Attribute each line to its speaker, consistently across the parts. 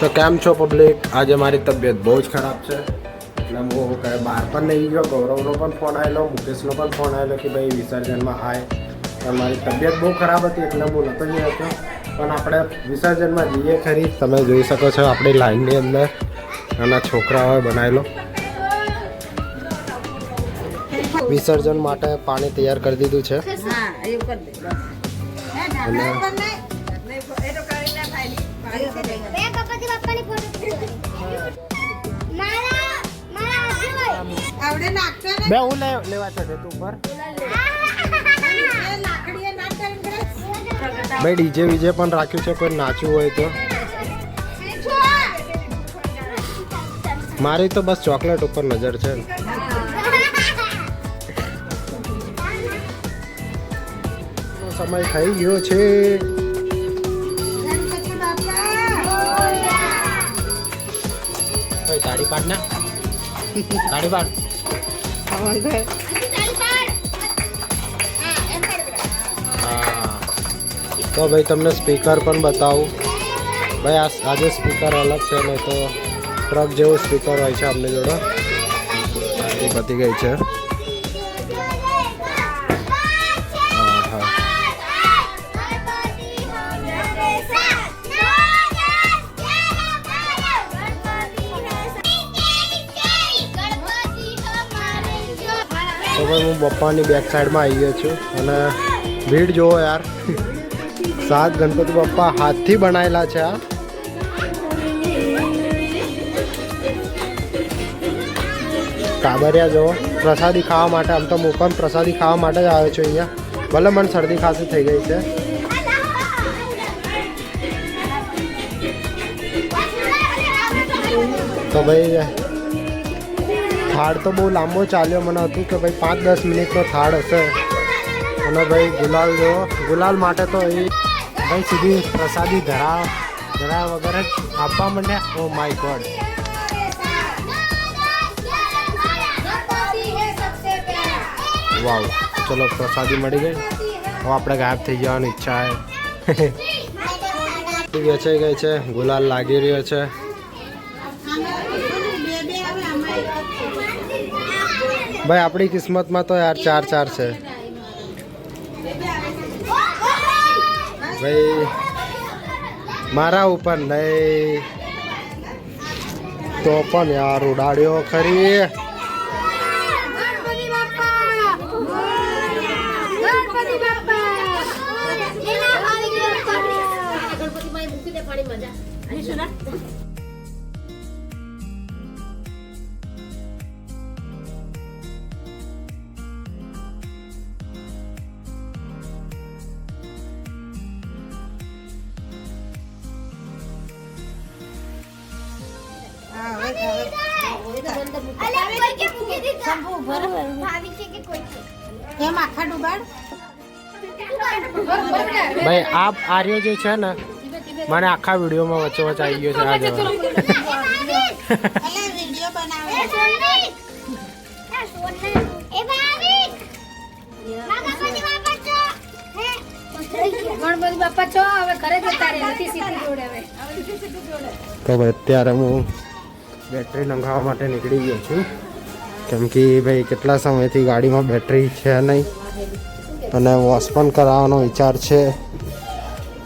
Speaker 1: તો કેમ છો પબ્લિક? આજે મારી તબિયત બહુ જ ખરાબ છે એટલે હું કંઈ બહાર પણ નહીં ગયો. ગૌરવનો પણ ફોન આવેલો, મુકેશનો પણ ફોન આવેલો કે ભાઈ વિસર્જનમાં આય. પણ મારી તબિયત બહુ ખરાબ હતી એટલે હું નહોતો જઈ હતો. પણ આપણે વિસર્જનમાં જઈએ ખરી. તમે જોઈ શકો છો આપણી લાઈનની અંદર નાના છોકરાઓએ બનાવેલો. વિસર્જન માટે પાણી તૈયાર કરી દીધું છે અને બે હું લેવા છે તું ઉપર ભાઈ ડીજે વીજે પણ રાખ્યું છે, કોઈ નાચવું હોય તો. મારી તો બસ ચોકલેટ ઉપર નજર છે. સમય થઈ ગયો છે. તાળી પાડ ના, તાળી પાડ. તો ભાઈ તમને સ્પીકર પણ બતાવું. ભાઈ આજે સ્પીકર અલગ છે, નહીં તો ટ્રક જેવું સ્પીકર હોય છે આપણી જોડે. એ પતી ગઈ છે. તો ભાઈ હું બપ્પાની બેક સાઈડમાં આવી ગયો છું અને ભીડ જોવો યાર. 7 ગણપતિ બપ્પા હાથથી બનાવેલા છે આ. કાબરિયા જોવો પ્રસાદી ખાવા માટે. આમ તો હું પણ પ્રસાદી ખાવા માટે જ આવ્યો છું અહીંયા. ભલે મને શરદી ખાંસી થઈ ગઈ છે. તો ભાઈ થાળ તો બહુ લાંબો ચાલ્યો. મને હતું કે ભાઈ 5-10 મિનિટનો થાળ હશે. અને ભાઈ ગુલાલ જો, ગુલાલ માટે તો એ ભાઈ સીધી પ્રસાદી ધરા વગર જ આપવા માંડ્યા. Oh my God. વાવ, ચલો પ્રસાદી મળી ગઈ. હવે આપણે ગાયબ થઈ જવાની ઈચ્છા છે. વેચાઈ ગઈ છે, ગુલાલ લાગી રહ્યો છે. ભાઈ આપણી કિસ્મતમાં તો યાર 4-4 છે ભાઈ. મારા ઉપર નહીં તો પણ યાર ઉડાડ્યો ખરી. ભાઈ આપ આર્યો જે છે ને મને આખા વિડીયોમાં વચ્ચે વચ્ચે આવી ગયો છે. આ જવા
Speaker 2: ગણપતિ બાપા છો હવે ઘરે જતા રહે નથી સીધી જોડે હવે.
Speaker 1: તો ભાઈ અત્યારે હું બેટરી નંખાવવા માટે નીકળી ગયો છું. કેમ કે ભાઈ કેટલા સમયથી ગાડીમાં બેટરી છે નહીં અને વોશ પણ કરાવવાનો વિચાર છે.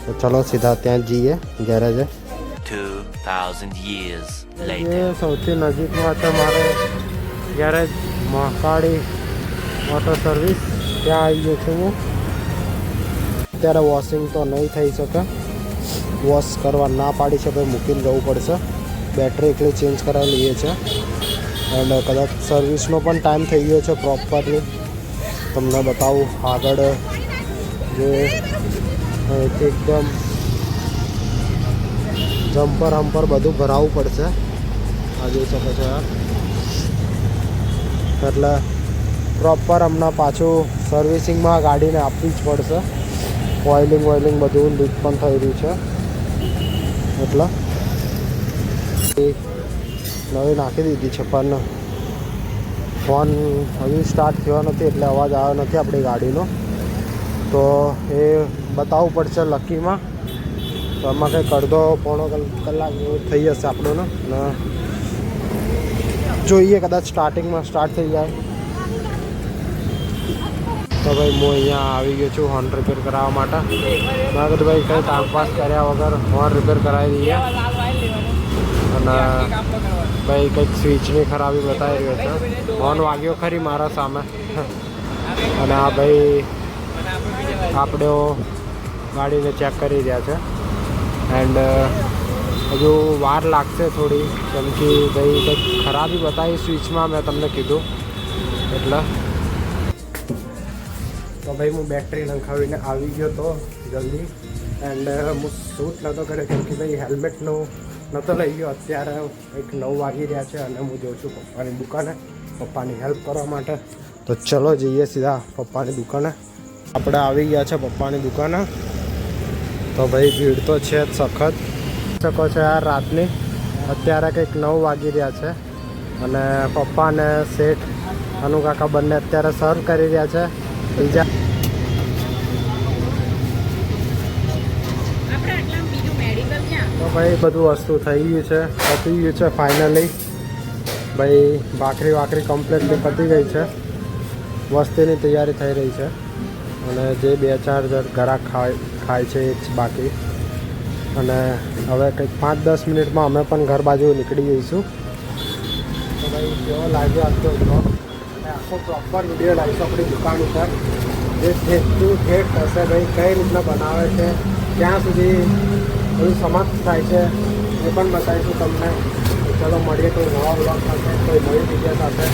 Speaker 1: તો ચલો સીધા ત્યાં જઈએ ગેરેજે.
Speaker 3: 2000 years
Speaker 1: એ
Speaker 3: later.
Speaker 1: સૌથી નજીકમાં છે મારે ગેરેજ મહાકાળી ઓટો સર્વિસ. ત્યાં આવી ગયો છું હું. અત્યારે વોશિંગ તો નહીં થઈ શકે. વોશ કરવા ના પાડી છે ભાઈ, મૂકીને જવું પડશે. બેટરી એકલી ચેન્જ કરાવી લઈએ છીએ અને કદાચ સર્વિસનો પણ ટાઈમ થઈ ગયો છે પ્રોપરલી. તમને બતાવું આગળ જે એકદમ જમ્પર હમ્પર બધું ભરાવવું પડશે. આ જોઈ શકો છો યાર. એટલે પ્રોપર હમણાં પાછું સર્વિસિંગમાં ગાડીને આપવી જ પડશે. ઓઇલિંગ બધું લીક પણ થઈ રહ્યું છે એટલે નવી નાખી દીધી છે. પણ ફોન હજી સ્ટાર્ટ થયો નથી એટલે અવાજ આવ્યો નથી આપણી ગાડીનો. તો એ બતાવવું પડશે લકીમાં તો આમાં કંઈક અડધો પોણો કલાક જેવું થઈ જશે આપણું ને જોઈએ કદાચ સ્ટાર્ટિંગમાં સ્ટાર્ટ થઈ જાય. તો ભાઈ હું અહીંયા આવી ગયો છું હોર્ન રિપેર કરાવવા માટે. મેં કીધું ભાઈ કંઈ ટાઈમપાસ કર્યા વગર હોર્ન રિપેર કરાવી દઈએ. અને ભાઈ કંઈક સ્વિચની ખરાબી બતાવી રહ્યો છે. હોર્ન વાગ્યો ખરી મારા સામે. અને આ ભાઈ આપણે ગાડીને ચેક કરી રહ્યા છે. એન્ડ હજુ વાર લાગશે થોડી, કેમ કે ભાઈ કંઈક ખરાબી બતાવી સ્વિચમાં મેં તમને કીધું એટલે. તો ભાઈ હું બેટરી નંખાવીને આવી ગયો તો જલ્દી. એન્ડ હું શૂટ નહોતો કર્યો કેમ કે ભાઈ હેલ્મેટનું નહોતો લઈ ગયો. અત્યારે કંઈક 9 વાગી રહ્યા છે અને હું જાઉં છું પપ્પાની દુકાને પપ્પાની હેલ્પ કરવા માટે. તો ચલો જઈએ સીધા પપ્પાની દુકાને. આપણે આવી ગયા છે પપ્પાની દુકાને. તો ભાઈ ભીડ તો છે જ સખત. શકો છો યાર રાતની અત્યારે કંઈક 9 વાગી રહ્યા છે અને પપ્પાને શેઠ અનુ કાકા બંને અત્યારે સર્વ કરી રહ્યા છે. બીજા તો ભાઈ બધું વસ્તુ થઈ ગયું છે, પતી ગયું છે ફાઇનલી. ભાઈ ભાખરી કમ્પ્લીટલી પતી ગઈ છે. વસ્તીની તૈયારી થઈ રહી છે અને જે 2-4 ઘરાક ખાય છે એ જ બાકી. અને હવે કંઈક 5-10 મિનિટમાં અમે પણ ઘર બાજુ નીકળી જઈશું. તો ભાઈ કેવો લાગ્યો આજનો બ્લોગ અને આખો પ્રોપર વિડીયો લાવીશું આપણી દુકાન ઉપર. જે ઠેઠ થશે ભાઈ કઈ રીતના બનાવે છે, ક્યાં સુધી બધું સમાપ્ત થાય છે એ પણ બતાવીશું તમને. ચલો મળીએ કોઈ નવા બ્લોગ સાથે, કોઈ નવી વિડીયો સાથે.